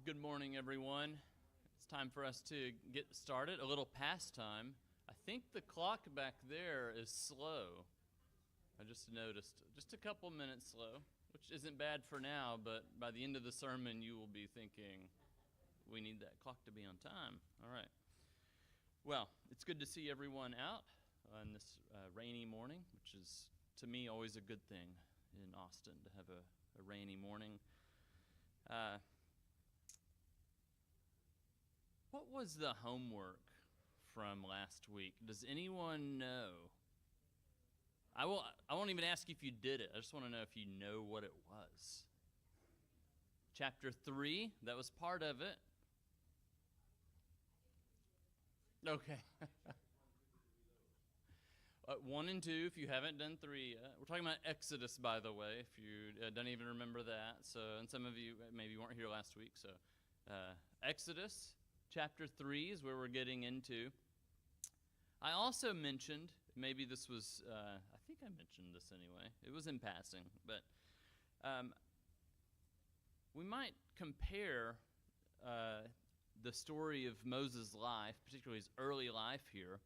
Good morning, everyone. It's time for us to get started. A little past time. I think the clock back there is slow. I just noticed just a couple minutes slow, which isn't bad for now, but by the end of the sermon, you will be thinking, we need that clock to be on time. All right. Well, it's good to see everyone out on this rainy morning, which is, to me, always a good thing in Austin to have a rainy morning. What was the homework from last week? Does anyone know? I won't even ask you if you did it. I just want to know if you know what it was. Chapter 3, that was part of it. Okay. 1 and 2, if you haven't done 3 yet. We're talking about Exodus, by the way, if you don't even remember that. So, and some of you maybe weren't here last week. So, Exodus. Chapter 3 is where we're getting into. I also mentioned, maybe this was, I think I mentioned this anyway. It was in passing, but we might compare the story of Moses' life, particularly his early life here,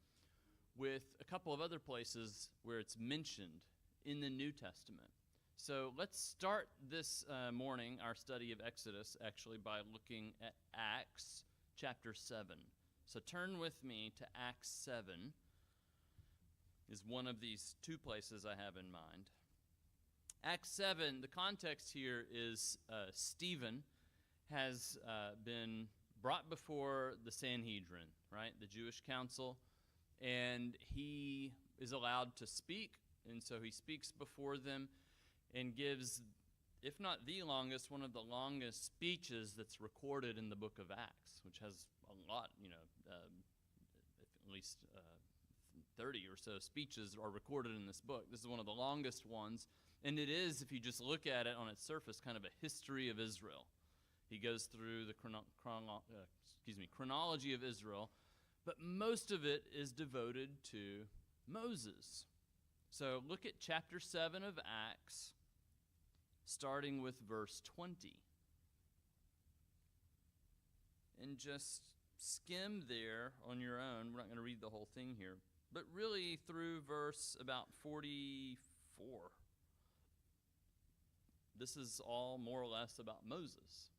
with a couple of other places where it's mentioned in the New Testament. So let's start this morning, our study of Exodus, actually by looking at Acts chapter 7. So turn with me to Acts 7 is one of these two places I have in mind. Acts 7, the context here is Stephen has been brought before the Sanhedrin, right, the Jewish council, and he is allowed to speak, and so he speaks before them and gives, if not the longest, one of the longest speeches that's recorded in the book of Acts, which has a lot, at least 30 or so speeches are recorded in this book. This is one of the longest ones, and it is, if you just look at it on its surface, kind of a history of Israel. He goes through the chronology of Israel, but most of it is devoted to Moses. So look at chapter 7 of Acts, starting with verse 20. And just skim there on your own. We're not going to read the whole thing here, but really through verse about 44. This is all more or less about Moses.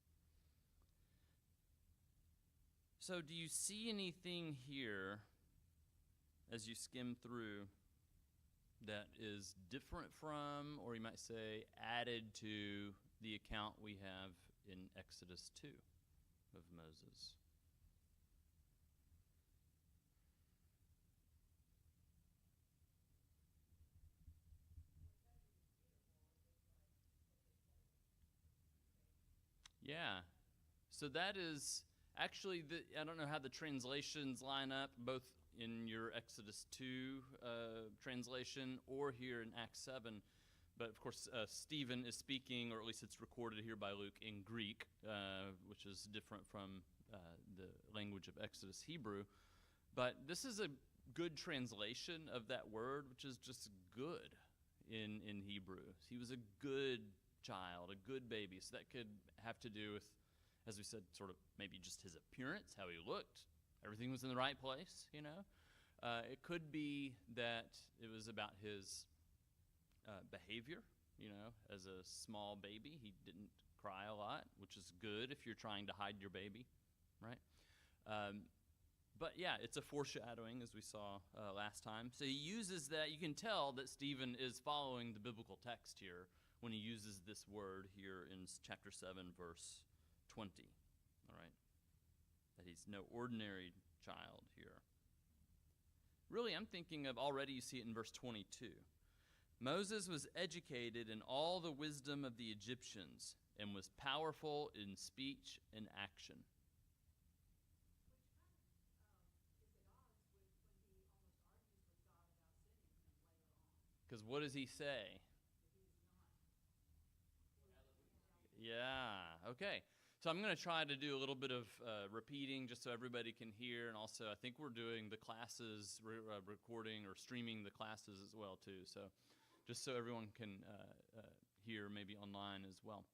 So do you see anything here as you skim through that is different from, or you might say added to, the account we have in Exodus 2 of Moses? Yeah. So that is actually, I don't know how the translations line up, both in your Exodus 2 translation or here in Acts 7. But of course, Stephen is speaking, or at least it's recorded here by Luke, in Greek, which is different from the language of Exodus Hebrew. But this is a good translation of that word, which is just good in Hebrew. He was a good child, a good baby. So that could have to do with, as we said, sort of maybe just his appearance, how he looked. Everything was in the right place, you know. It could be that it was about his behavior, you know, as a small baby. He didn't cry a lot, which is good if you're trying to hide your baby, right? But yeah, it's a foreshadowing, as we saw last time. So he uses that. You can tell that Stephen is following the biblical text here when he uses this word here in chapter 7, verse 20, all right? That he's no ordinary child here. Really, I'm thinking of, already you see it in verse 22. Moses was educated in all the wisdom of the Egyptians and was powerful in speech and action. Because what does he say? Yeah, okay. So I'm going to try to do a little bit of repeating just so everybody can hear. And also, I think we're doing the classes, recording or streaming the classes as well, too. So just so everyone can hear maybe online as well.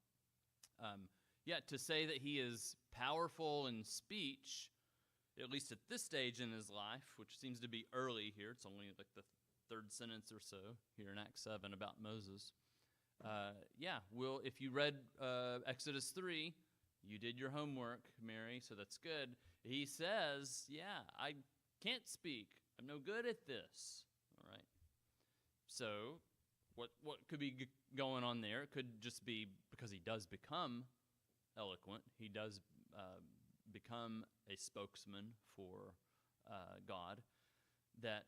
Yet to say that he is powerful in speech, at least at this stage in his life, which seems to be early here, it's only like the third sentence or so here in Acts 7 about Moses. If you read Exodus 3, you did your homework, Mary, so that's good. He says, I can't speak. I'm no good at this. All right. So what could be going on there? It could just be because he does become eloquent. He does become a spokesman for God. That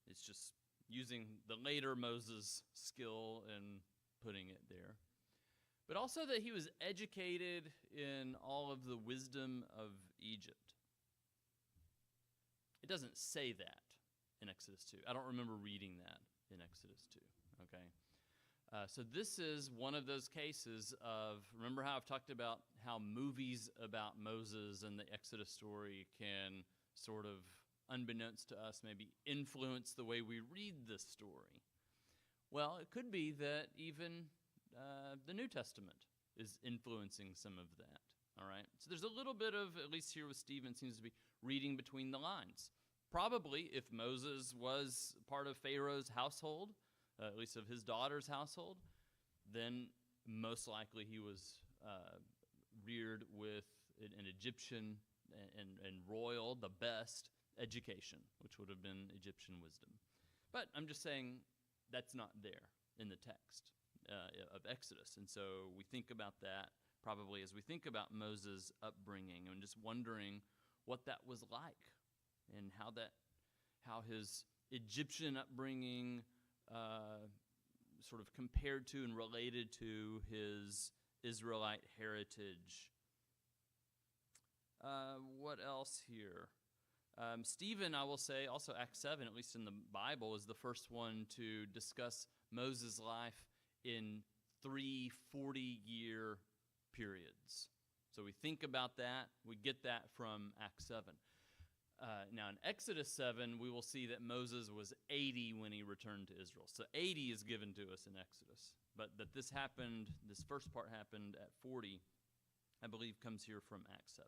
it's just using the later Moses skill and putting it there. But also that he was educated in all of the wisdom of Egypt. It doesn't say that in Exodus 2. I don't remember reading that in Exodus 2, okay? So this is one of those cases of, remember how I've talked about how movies about Moses and the Exodus story can sort of, unbeknownst to us, maybe influence the way we read this story? Well, it could be that even the New Testament is influencing some of that, all right? So there's a little bit of, at least here with Stephen, seems to be reading between the lines. Probably, if Moses was part of Pharaoh's household, at least of his daughter's household, then most likely he was reared with an Egyptian and royal, the best education, which would have been Egyptian wisdom. But I'm just saying that's not there in the text of Exodus. And so we think about that probably as we think about Moses' upbringing and just wondering what that was like and how his Egyptian upbringing sort of compared to and related to his Israelite heritage. What else here? Stephen, I will say, also Acts 7, at least in the Bible, is the first one to discuss Moses' life in 3 40-year periods. So we think about that. We get that from Acts 7. Now in Exodus 7, we will see that Moses was 80 when he returned to Israel. So 80 is given to us in Exodus. But that this first part happened at 40, I believe comes here from Acts 7.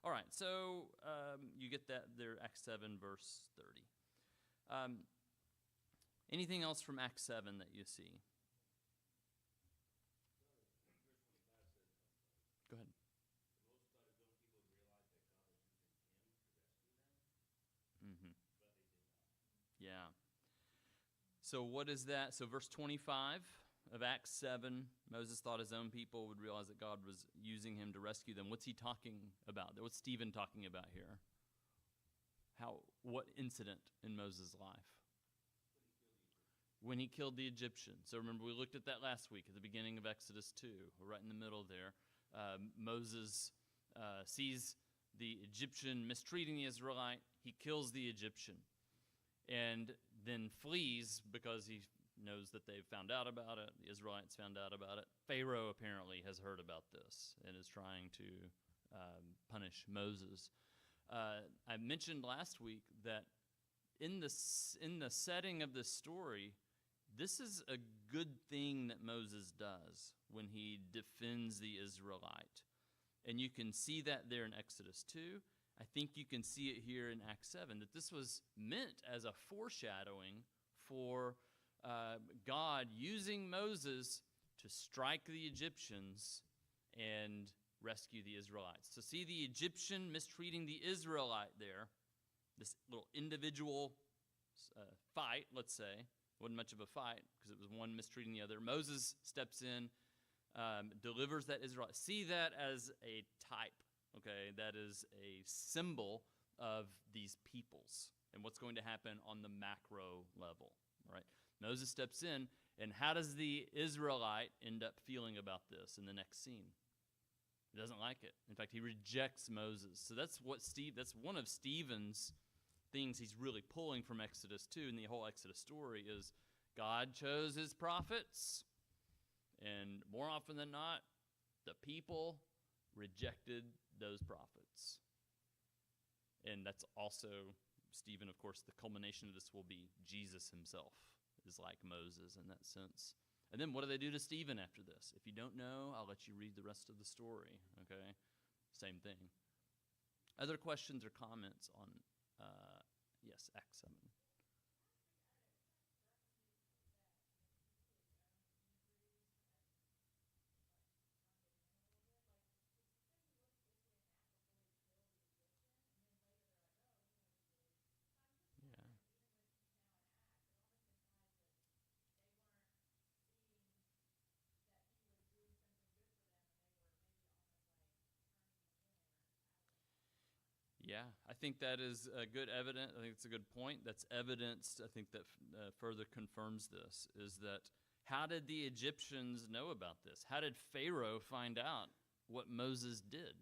All right, so you get that there, Acts 7, verse 30. Anything else from Acts 7 that you see? Go ahead. Mm-hmm. Yeah. So what is that? So verse 25 of Acts 7, Moses thought his own people would realize that God was using him to rescue them. What's he talking about? What's Stephen talking about here? What incident in Moses' life? When he killed the Egyptian. So remember, we looked at that last week at the beginning of Exodus 2, right in the middle there. Moses sees the Egyptian mistreating the Israelite. He kills the Egyptian and then flees because he knows that they've found out about it. The Israelites found out about it. Pharaoh apparently has heard about this and is trying to punish Moses. I mentioned last week that in the setting of this story, this is a good thing that Moses does when he defends the Israelite. And you can see that there in Exodus 2. I think you can see it here in Acts 7, that this was meant as a foreshadowing for God using Moses to strike the Egyptians and rescue the Israelites. So see the Egyptian mistreating the Israelite there, this little individual fight, let's say. Wasn't much of a fight because it was one mistreating the other. Moses steps in, delivers that Israelite. See that as a type, okay? That is a symbol of these peoples and what's going to happen on the macro level, right? Moses steps in, and how does the Israelite end up feeling about this in the next scene? He doesn't like it. In fact, he rejects Moses. So that's one of Stephen's things he's really pulling from Exodus 2 and the whole Exodus story is God chose his prophets, and more often than not, the people rejected those prophets. And that's also, Stephen, of course, the culmination of this will be Jesus himself is like Moses in that sense. And then what do they do to Stephen after this? If you don't know, I'll let you read the rest of the story, okay? Same thing. Other questions or comments on, yes, Acts 7? Yeah. Yeah, I think that is a good evidence. I think it's a good point. That's evidenced. I think that further confirms this is that how did the Egyptians know about this? How did Pharaoh find out what Moses did?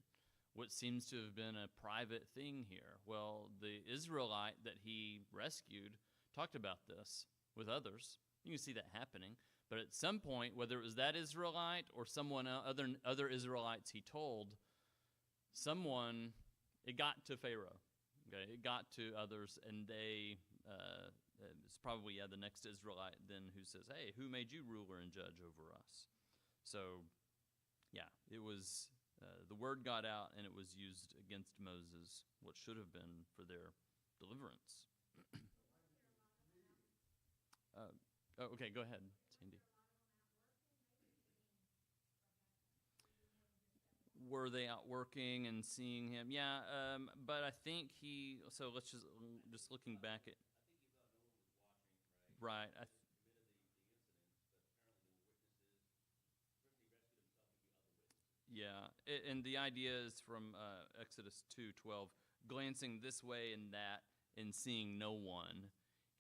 What seems to have been a private thing here? Well, the Israelite that he rescued talked about this with others. You can see that happening. But at some point, whether it was that Israelite or someone other Israelites he told, someone, it got to Pharaoh. Okay, it got to others, and they, it's probably the next Israelite then who says, "Hey, who made you ruler and judge over us?" So, yeah, it was the word got out, and it was used against Moses, what should have been for their deliverance. Okay, go ahead, Sandy. Were they out working and seeing him? Yeah, but I think he. So let's just looking back at. Right. Yeah, and the idea is from Exodus 2:12, glancing this way and that, and seeing no one,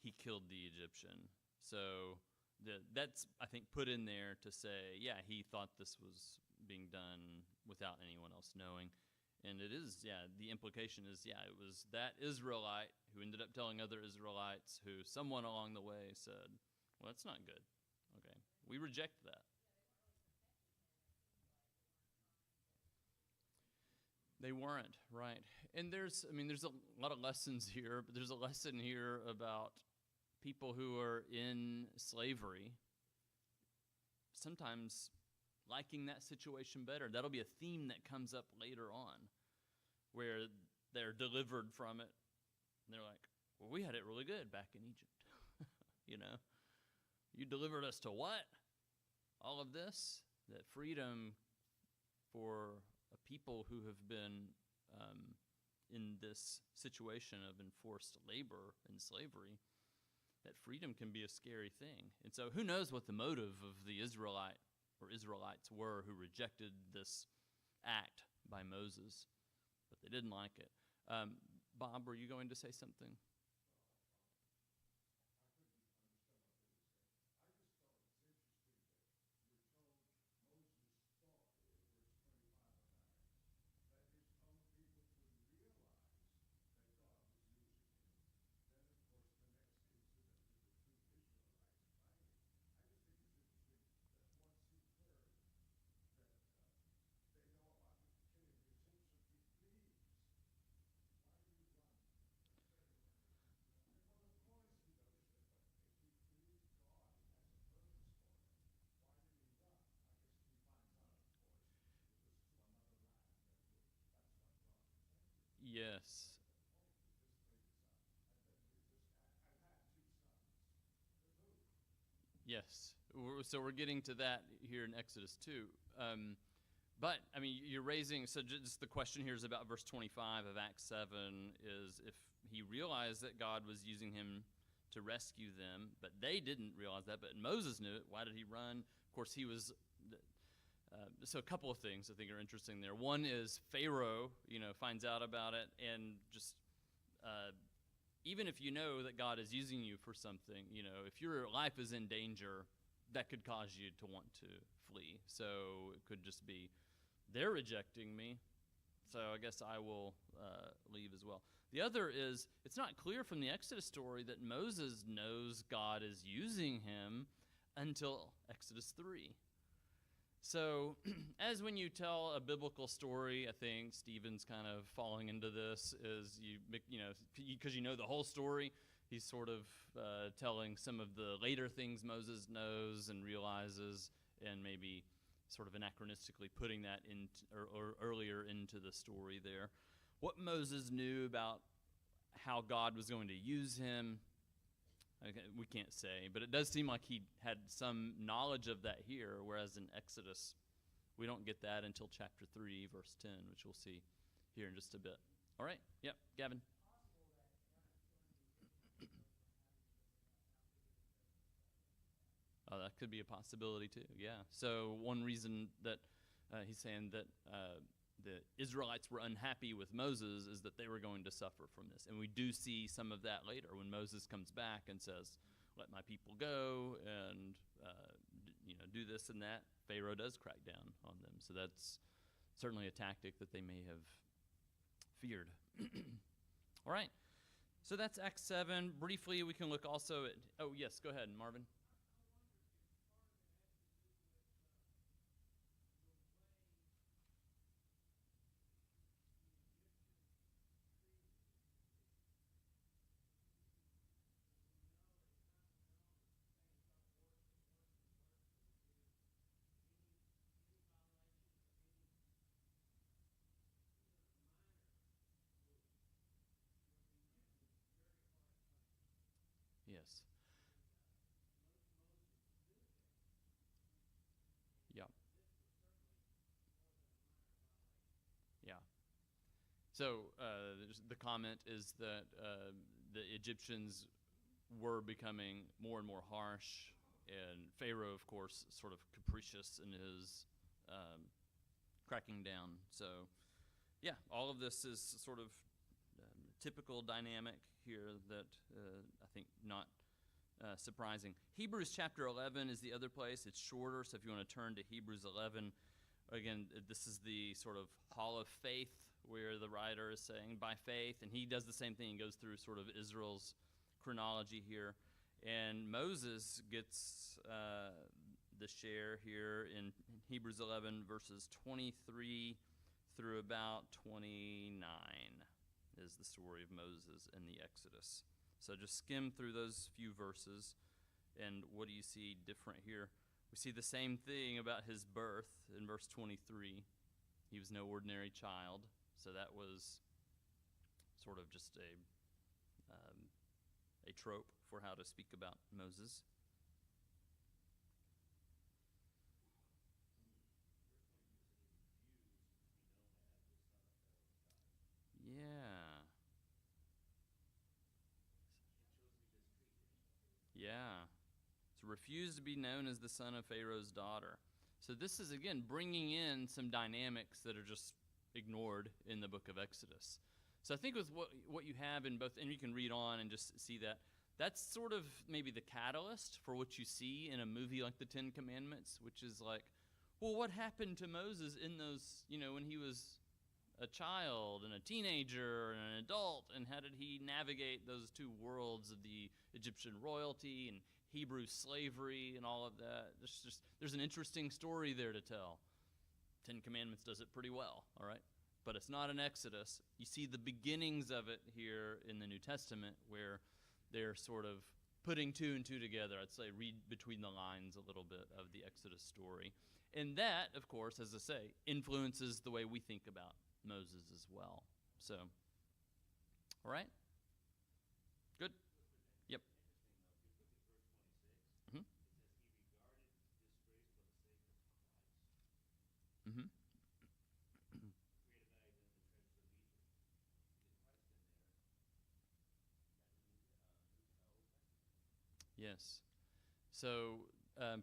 he killed the Egyptian. So that's, I think, put in there to say, yeah, he thought this was being done without anyone else knowing. And it is, yeah, the implication is, yeah, it was that Israelite who ended up telling other Israelites who someone along the way said, well, that's not good. Okay, we reject that. They weren't, right. And there's a lot of lessons here, but there's a lesson here about people who are in slavery sometimes liking that situation better. That'll be a theme that comes up later on where they're delivered from it. And they're like, well, we had it really good back in Egypt. You know, you delivered us to what? All of this? That freedom for a people who have been in this situation of enforced labor and slavery, that freedom can be a scary thing. And so who knows what the motive of the Israelite or Israelites were who rejected this act by Moses, but they didn't like it. Bob, were you going to say something? Yes. Yes. So we're getting to that here in Exodus 2. But, I mean, you're raising, so just the question here is about verse 25 of Acts 7, is if he realized that God was using him to rescue them, but they didn't realize that, but Moses knew it, why did he run? Of course, he was, so a couple of things I think are interesting there. One is Pharaoh, finds out about it, and just, even if you know that God is using you for something, if your life is in danger, that could cause you to want to flee. So it could just be, they're rejecting me, so I guess I will leave as well. The other is, it's not clear from the Exodus story that Moses knows God is using him until Exodus 3. So, as when you tell a biblical story, I think Stephen's kind of falling into this, is because you know the whole story, he's sort of telling some of the later things Moses knows and realizes, and maybe sort of anachronistically putting that in or earlier into the story there. What Moses knew about how God was going to use him, okay, we can't say, but it does seem like he had some knowledge of that here, whereas in Exodus, we don't get that until chapter 3, verse 10, which we'll see here in just a bit. All right, yep, Gavin. Oh, that could be a possibility too, yeah. So one reason that he's saying that the Israelites were unhappy with Moses is that they were going to suffer from this. And we do see some of that later when Moses comes back and says, let my people go and do this and that. Pharaoh does crack down on them. So that's certainly a tactic that they may have feared. All right. So that's Acts 7. Briefly, we can look also at, oh, yes, go ahead, Marvin. Yes. Yeah. Yeah. So the comment is that the Egyptians were becoming more and more harsh, and Pharaoh, of course, sort of capricious in his cracking down. So, yeah, all of this is sort of typical dynamic here that I think not surprising. Hebrews chapter 11 is the other place. It's shorter, so if you want to turn to Hebrews 11, again, this is the sort of hall of faith where the writer is saying by faith, and he does the same thing. He goes through sort of Israel's chronology here. And Moses gets the share here in Hebrews 11, verses 23 through about 29 is the story of Moses and the Exodus. So just skim through those few verses, and what do you see different here? We see the same thing about his birth in verse 23. He was no ordinary child, so that was sort of just a trope for how to speak about Moses. Yeah. Yeah. So refused to be known as the son of Pharaoh's daughter. So this is, again, bringing in some dynamics that are just ignored in the book of Exodus. So I think with what you have in both, and you can read on and just see that, that's sort of maybe the catalyst for what you see in a movie like the Ten Commandments, which is like, well, what happened to Moses in those, when he was a child and a teenager and an adult, and how did he navigate those two worlds of the Egyptian royalty and Hebrew slavery and all of that? There's an interesting story there to tell. Ten Commandments does it pretty well, all right? But it's not an Exodus. You see the beginnings of it here in the New Testament where they're sort of putting two and two together. I'd say read between the lines a little bit of the Exodus story. And that, of course, as I say, influences the way we think about Moses as well. So, all right? Good? Yep. Mm-hmm. Mm-hmm. Yes. So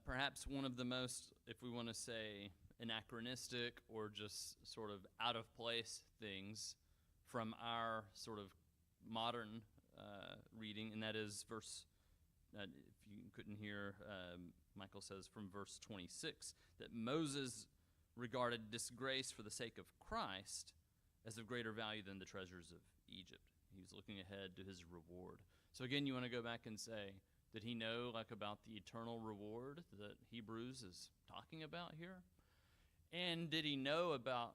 perhaps one of the most, if we want to say, anachronistic or just sort of out of place things from our sort of modern reading, and that is verse, if you couldn't hear, Michael says from verse 26, that Moses regarded disgrace for the sake of Christ as of greater value than the treasures of Egypt. He was looking ahead to his reward. So again, you want to go back and say, did he know about the eternal reward that Hebrews is talking about here? And did he know about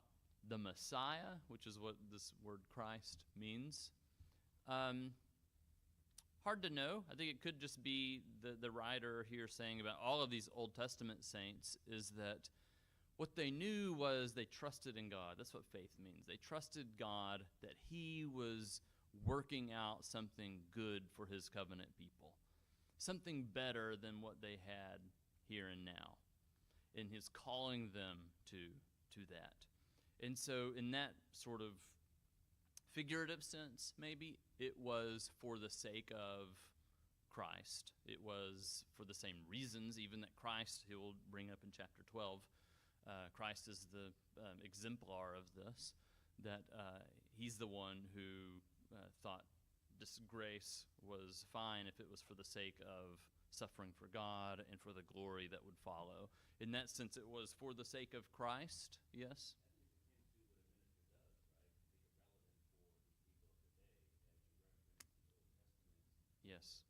the Messiah, which is what this word Christ means? Hard to know. I think it could just be the writer here saying about all of these Old Testament saints is that what they knew was they trusted in God. That's what faith means. They trusted God that he was working out something good for his covenant people, something better than what they had here and now, and his calling them to that. And so in that sort of figurative sense, maybe, it was for the sake of Christ. It was for the same reasons, even that Christ, he will bring up in chapter 12, Christ is the exemplar of this, that he's the one who thought disgrace was fine if it was for the sake of suffering for God and for the glory that would follow. In that sense, it was for the sake of Christ, yes? Yes.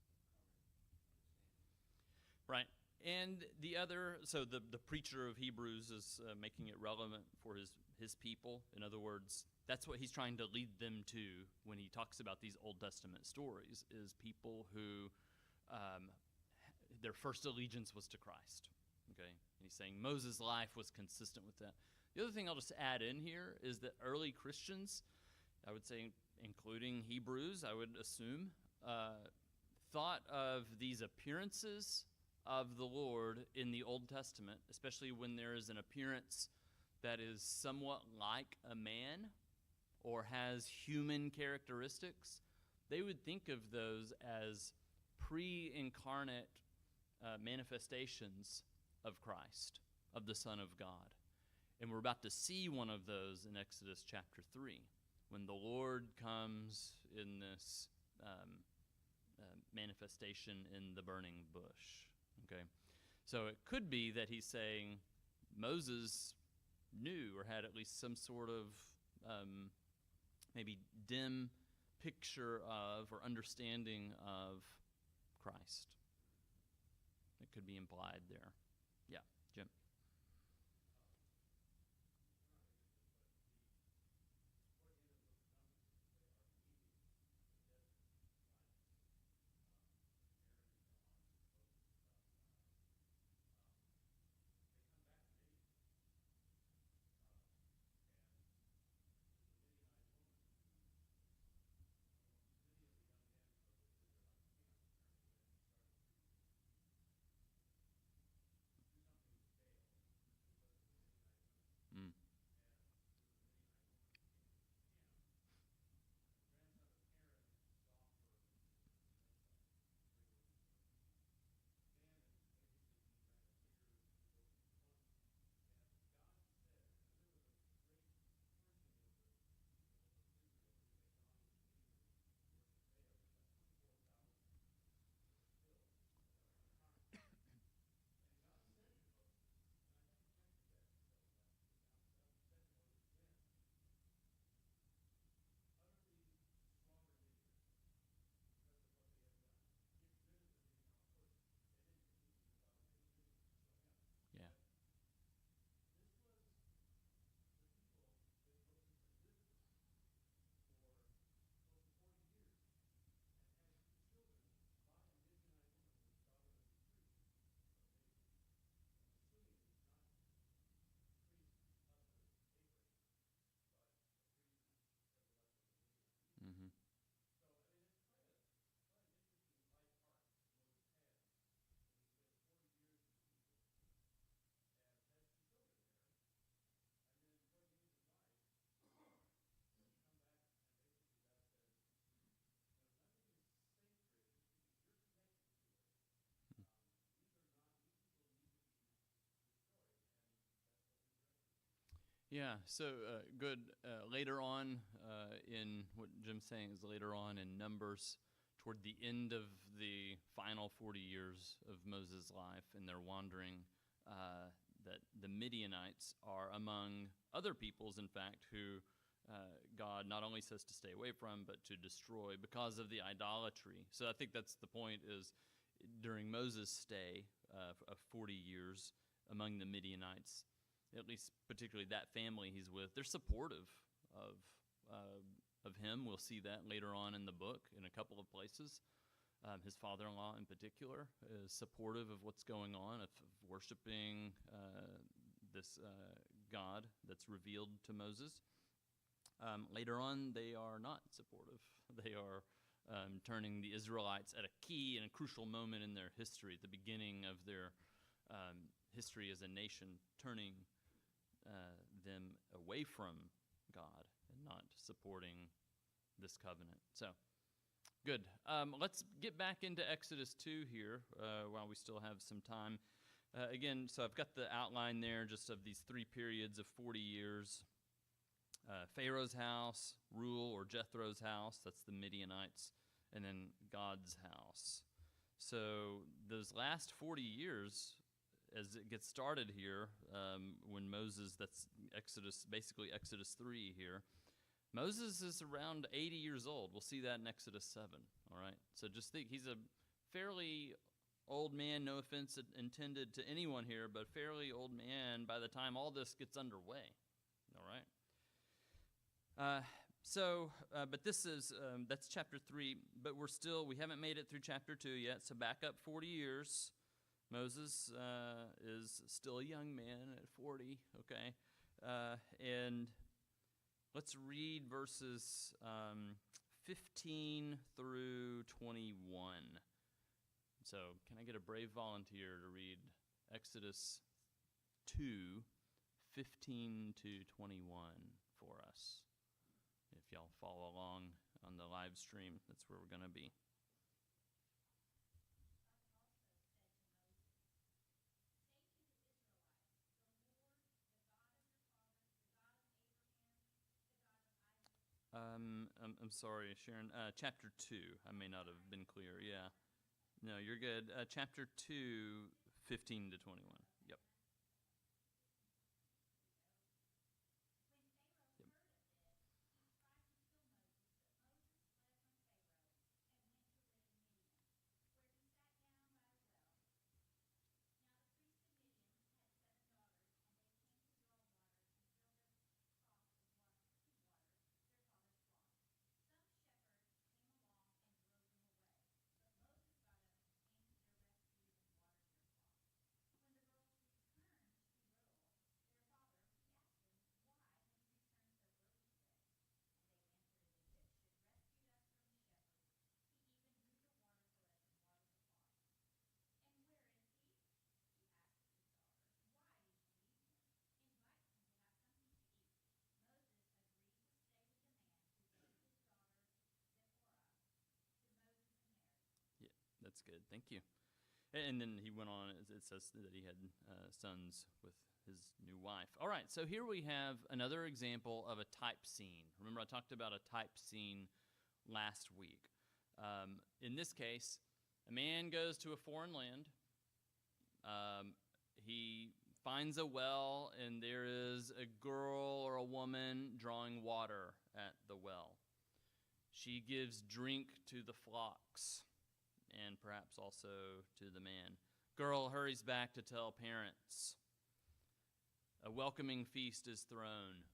Right. And the other, so the preacher of Hebrews is making it relevant for his people. In other words, that's what he's trying to lead them to when he talks about these Old Testament stories, is people who their first allegiance was to Christ. Okay? And he's saying Moses' life was consistent with that. The other thing I'll just add in here is that early Christians, I would say including Hebrews, I would assume, thought of these appearances of the Lord in the Old Testament, especially when there is an appearance that is somewhat like a man or has human characteristics. They would think of those as pre-incarnate manifestations of Christ, of the Son of God. And we're about to see one of those in Exodus chapter 3, when the Lord comes in this manifestation in the burning bush. Okay, so it could be that he's saying Moses knew or had at least some sort of maybe dim picture of or understanding of Christ. It could be implied there. Yeah, Jim. Mm. Yeah. Mm-hmm. Yeah, so good. Later on in what Jim's saying is later on in Numbers, toward the end of the final 40 years of Moses' life and their wandering, that the Midianites are among other peoples, in fact, who God not only says to stay away from, but to destroy because of the idolatry. So I think that's the point is during Moses' stay of 40 years among the Midianites, at least particularly that family he's with, they're supportive of him. We'll see that later on in the book in a couple of places. His father-in-law, in particular, is supportive of what's going on, of worshiping this God that's revealed to Moses. Later on, they are not supportive. They are turning the Israelites at a key and a crucial moment in their history, at the beginning of their history as a nation, turning them away from God and not supporting this covenant. So, good. Let's get back into Exodus 2 here while we still have some time. Again, so I've got the outline there just of these 3 periods of 40 years. Pharaoh's house, rule, or Jethro's house, that's the Midianites, and then God's house. So those last 40 years, as it gets started here, when Moses, that's Exodus, basically Exodus 3 here, Moses is around 80 years old. We'll see that in Exodus 7, all right? So just think, he's a fairly old man, no offense intended to anyone here, but fairly old man by the time all this gets underway, all right? But this is, that's chapter 3, but we haven't made it through chapter 2 yet, so back up 40 years. Moses is still a young man at 40, okay? And let's read verses 15 through 21. So can I get a brave volunteer to read Exodus 2, 15 to 21 for us? If y'all follow along on the live stream, that's where we're going to be. I'm sorry, Sharon. Chapter 2. I may not have been clear. Yeah. No, you're good. Chapter 2, 15 to 21. Yep. That's good. Thank you. And then he went on, it says that he had sons with his new wife. All right, so here we have another example of a type scene. Remember, I talked about a type scene last week. In this case, a man goes to a foreign land. He finds a well, and there is a girl or a woman drawing water at the well. She gives drink to the flocks, and perhaps also to the man. Girl hurries back to tell parents. A welcoming feast is thrown,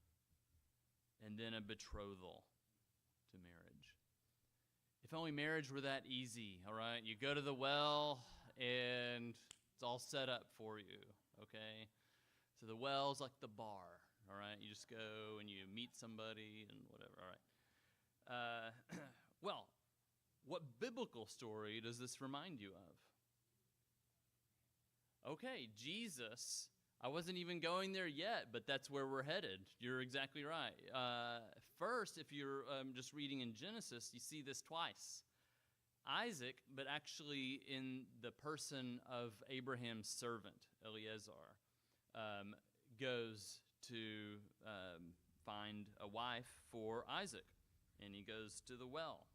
and then a betrothal to marriage. If only marriage were that easy, all right? You go to the well, and it's all set up for you, okay? So the well's like the bar, all right? You just go and you meet somebody and whatever, all right? Well, what biblical story does this remind you of? Okay, Jesus. I wasn't even going there yet, but that's where we're headed. You're exactly right. First, if you're just reading in Genesis, you see this twice. Isaac, but actually in the person of Abraham's servant, Eliezer, goes to find a wife for Isaac, and he goes to the well.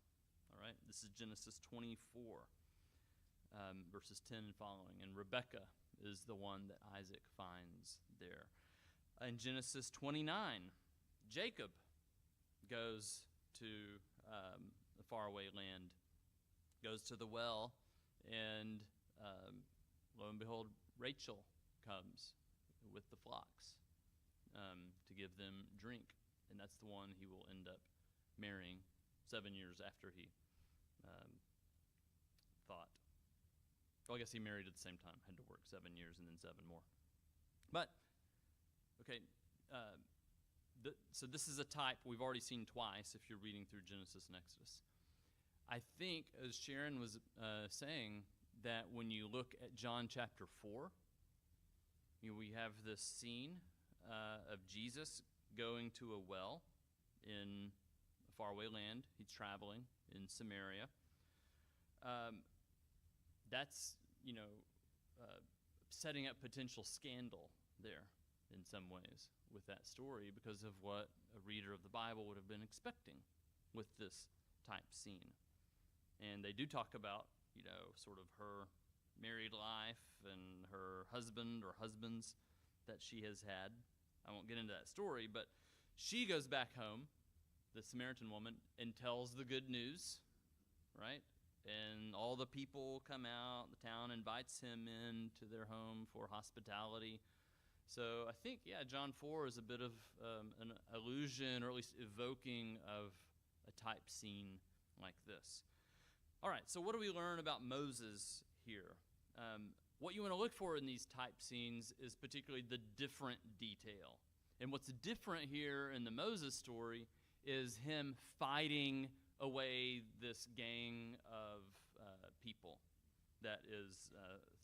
All right, this is Genesis 24, verses 10 and following. And Rebekah is the one that Isaac finds there. In Genesis 29, Jacob goes to a faraway land, goes to the well, and lo and behold, Rachel comes with the flocks to give them drink. And that's the one he will end up marrying 7 years after he Well, I guess he married at the same time, had to work 7 years and then 7 more. But, okay, so this is a type we've already seen twice if you're reading through Genesis and Exodus. I think, as Sharon was saying, that when you look at John chapter 4, we have this scene of Jesus going to a well in a faraway land. He's traveling in Samaria. That's, setting up potential scandal there in some ways with that story because of what a reader of the Bible would have been expecting with this type scene. And they do talk about, sort of her married life and her husband or husbands that she has had. I won't get into that story, but she goes back home, the Samaritan woman, and tells the good news, right? And all the people come out. The town invites him in to their home for hospitality. So I think, John 4 is a bit of an allusion, or at least evoking of a type scene like this. All right, so what do we learn about Moses here? What you want to look for in these type scenes is particularly the different detail. And what's different here in the Moses story is him fighting away this gang of people that is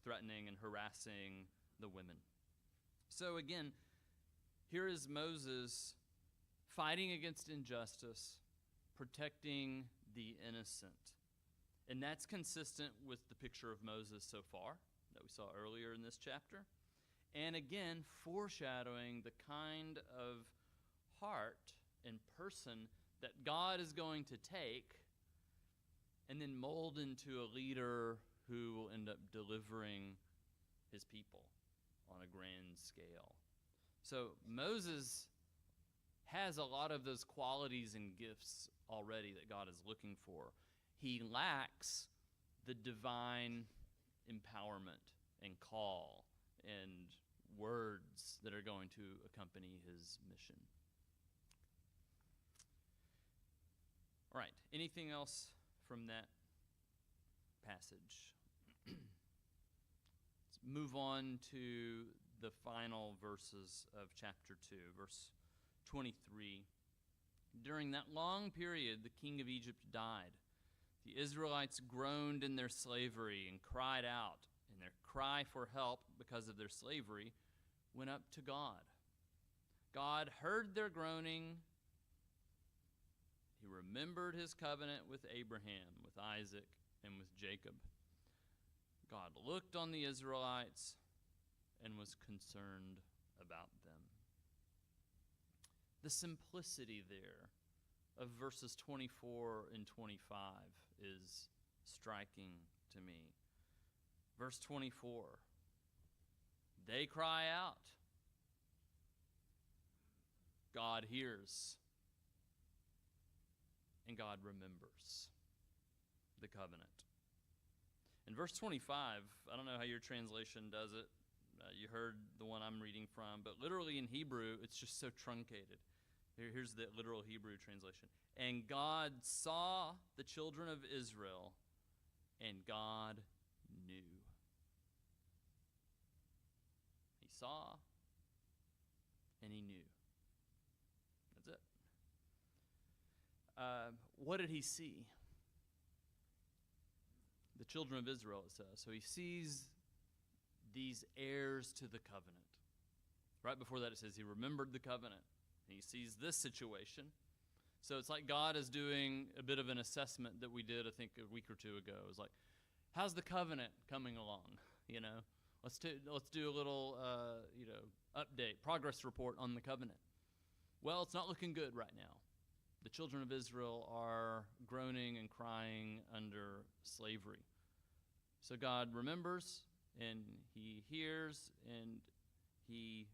threatening and harassing the women. So again, here is Moses fighting against injustice, protecting the innocent. And that's consistent with the picture of Moses so far that we saw earlier in this chapter. And again, foreshadowing the kind of heart and person that God is going to take and then mold into a leader who will end up delivering his people on a grand scale. So Moses has a lot of those qualities and gifts already that God is looking for. He lacks the divine empowerment and call and words that are going to accompany his mission. All right, anything else from that passage? Let's move on to the final verses of chapter 2, verse 23. During that long period, the king of Egypt died. The Israelites groaned in their slavery and cried out, and their cry for help because of their slavery went up to God. God heard their groaning. He remembered his covenant with Abraham, with Isaac, and with Jacob. God looked on the Israelites and was concerned about them. The simplicity there of verses 24 and 25 is striking to me. Verse 24, they cry out. God hears. And God remembers the covenant. In verse 25, I don't know how your translation does it. You heard the one I'm reading from, but literally in Hebrew, it's just so truncated. Here's the literal Hebrew translation. And God saw the children of Israel, and God knew. He saw, and he knew. That's it. What did he see? The children of Israel, it says. So he sees these heirs to the covenant. Right before that it says he remembered the covenant. And he sees this situation. So it's like God is doing a bit of an assessment that we did, I think, a week or two ago. It was like, how's the covenant coming along? Let's do a little, update, progress report on the covenant. Well, it's not looking good right now. The children of Israel are groaning and crying under slavery. So God remembers, and he hears, and he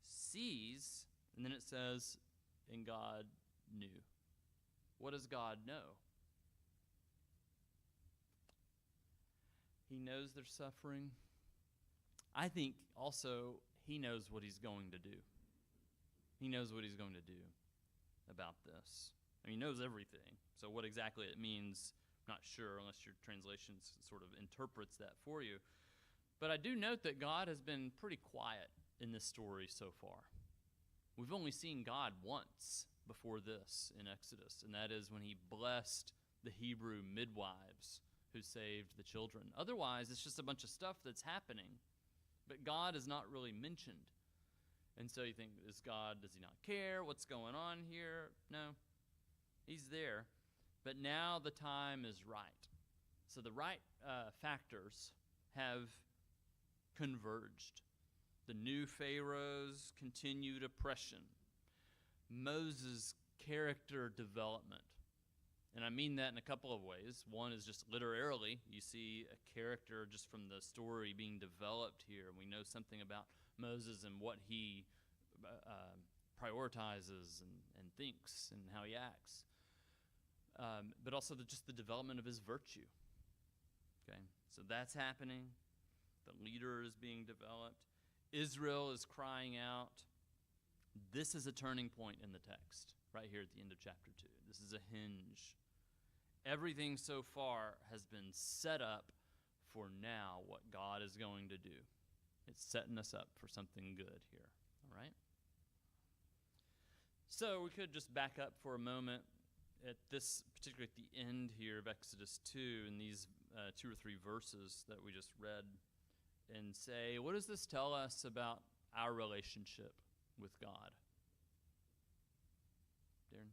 sees, and then it says, and God knew. What does God know? He knows they're suffering. I think also he knows what he's going to do. He knows what he's going to do about this. He knows everything. So what exactly it means, I'm Not sure unless your translation sort of interprets that for you. But I do note that God has been pretty quiet in this story so far. We've only seen God once before this in Exodus, and that is when he blessed the Hebrew midwives who saved the children. Otherwise, it's just a bunch of stuff that's happening, but God is not really mentioned. And so you think, does he not care? What's going on here? No, he's there. But now the time is right. So the right factors have converged. The new Pharaoh's continued oppression, Moses' character development. And I mean that in a couple of ways. One is just literally, you see a character just from the story being developed here. And we know something about Moses and what he prioritizes and thinks and how he acts. But also just the development of his virtue. Okay, so that's happening. The leader is being developed. Israel is crying out. This is a turning point in the text, right here at the end of chapter 2. This is a hinge. Everything so far has been set up for now what God is going to do. It's setting us up for something good here, all right? So we could just back up for a moment at this, particularly at the end here of Exodus 2, in these 2 or 3 verses that we just read, and say, what does this tell us about our relationship with God? Darren?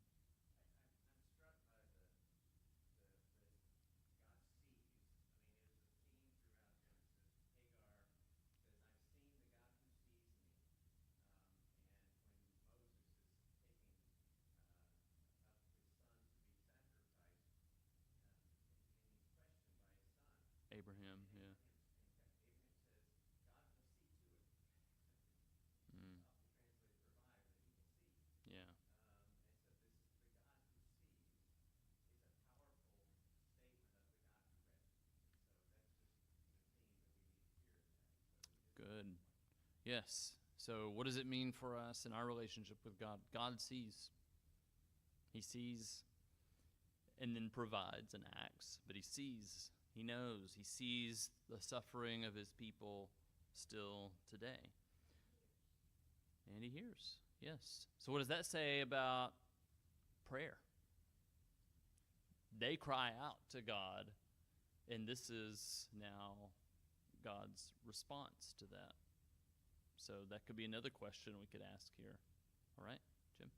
Abraham, yeah. Mm. Yeah. Good. Yes. So what does it mean for us in our relationship with God? God sees. He sees and then provides and acts. But he sees. He knows. He sees the suffering of his people still today. And he hears. Yes. So what does that say about prayer? They cry out to God, and this is now God's response to that. So that could be another question we could ask here. All right, Jim?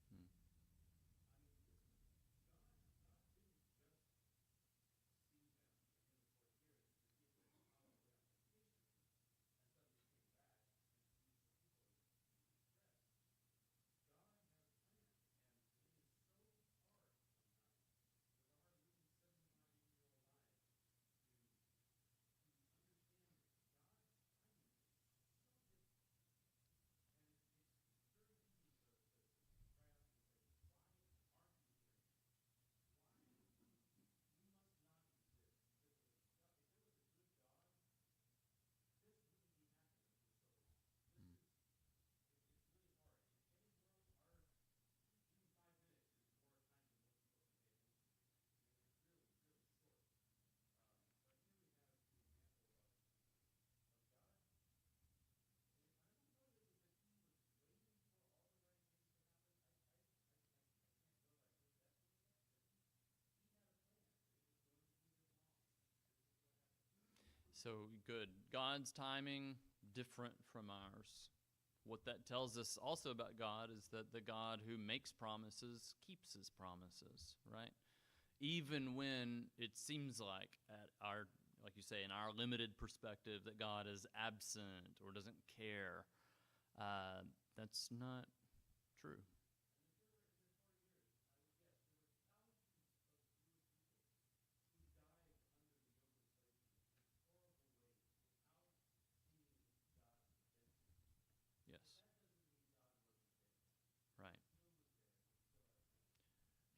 Hmm. So good. God's timing, different from ours. What that tells us also about God is that the God who makes promises keeps his promises, right? Even when it seems like like you say, in our limited perspective, that God is absent or doesn't care, that's not true.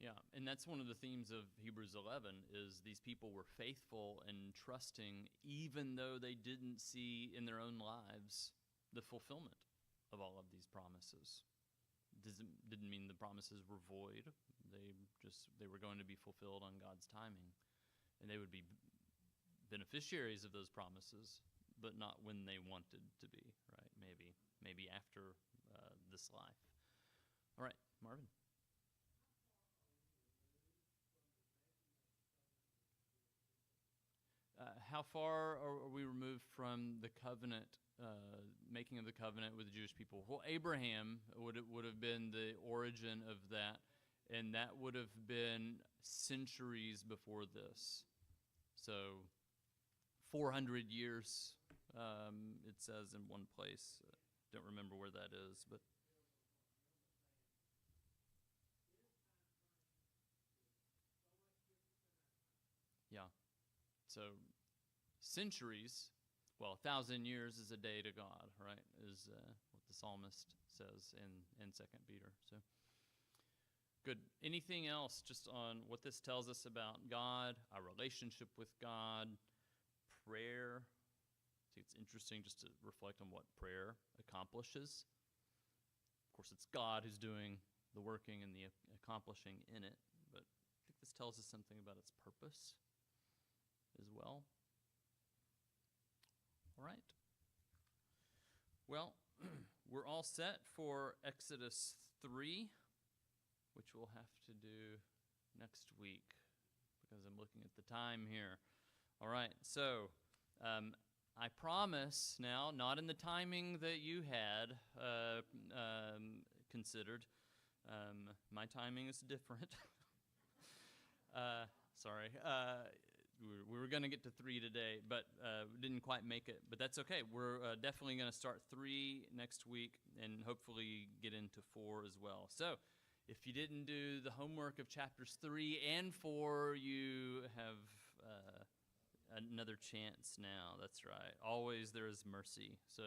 Yeah, and that's one of the themes of Hebrews 11 is these people were faithful and trusting even though they didn't see in their own lives the fulfillment of all of these promises. Didn't mean the promises were void. They were going to be fulfilled on God's timing, and they would be beneficiaries of those promises, but not when they wanted to be, right? Maybe after this life. All right, Marvin. How far are we removed from the covenant, making of the covenant with the Jewish people? Well, Abraham would have been the origin of that, and that would have been centuries before this. So 400 years, it says in one place. Don't remember where that is, but yeah. So centuries, well, 1,000 years is a day to God, right? Is what the psalmist says in 2 Peter. So good. Anything else just on what this tells us about God, our relationship with God, prayer? I think it's interesting just to reflect on what prayer accomplishes. Of course, it's God who's doing the working and the accomplishing in it, but I think this tells us something about its purpose as well. All right. Well, we're all set for Exodus 3, which we'll have to do next week because I'm looking at the time here. All right, so I promise now, not in the timing that you had considered. My timing is different. Sorry. We were going to get to 3 today, but didn't quite make it. But that's okay. We're definitely going to start 3 next week and hopefully get into 4 as well. So if you didn't do the homework of chapters 3 and 4, you have another chance now. That's right. Always there is mercy. So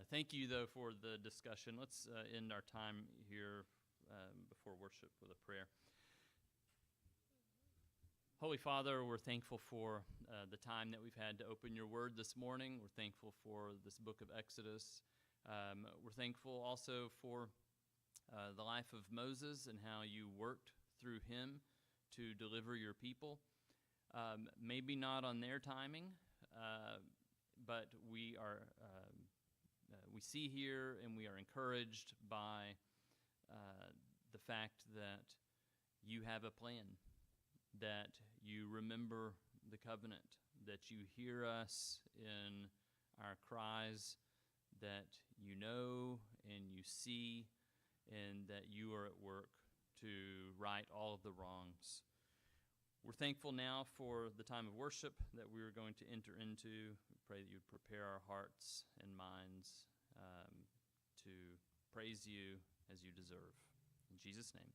thank you, though, for the discussion. Let's end our time here before worship with a prayer. Holy Father, we're thankful for the time that we've had to open your word this morning. We're thankful for this book of Exodus. We're thankful also for the life of Moses and how you worked through him to deliver your people. Maybe not on their timing, but we see here and we are encouraged by the fact that you have a plan, that you remember the covenant, that you hear us in our cries, that you know and you see, and that you are at work to right all of the wrongs. We're thankful now for the time of worship that we are going to enter into. We pray that you would prepare our hearts and minds to praise you as you deserve. In Jesus' name.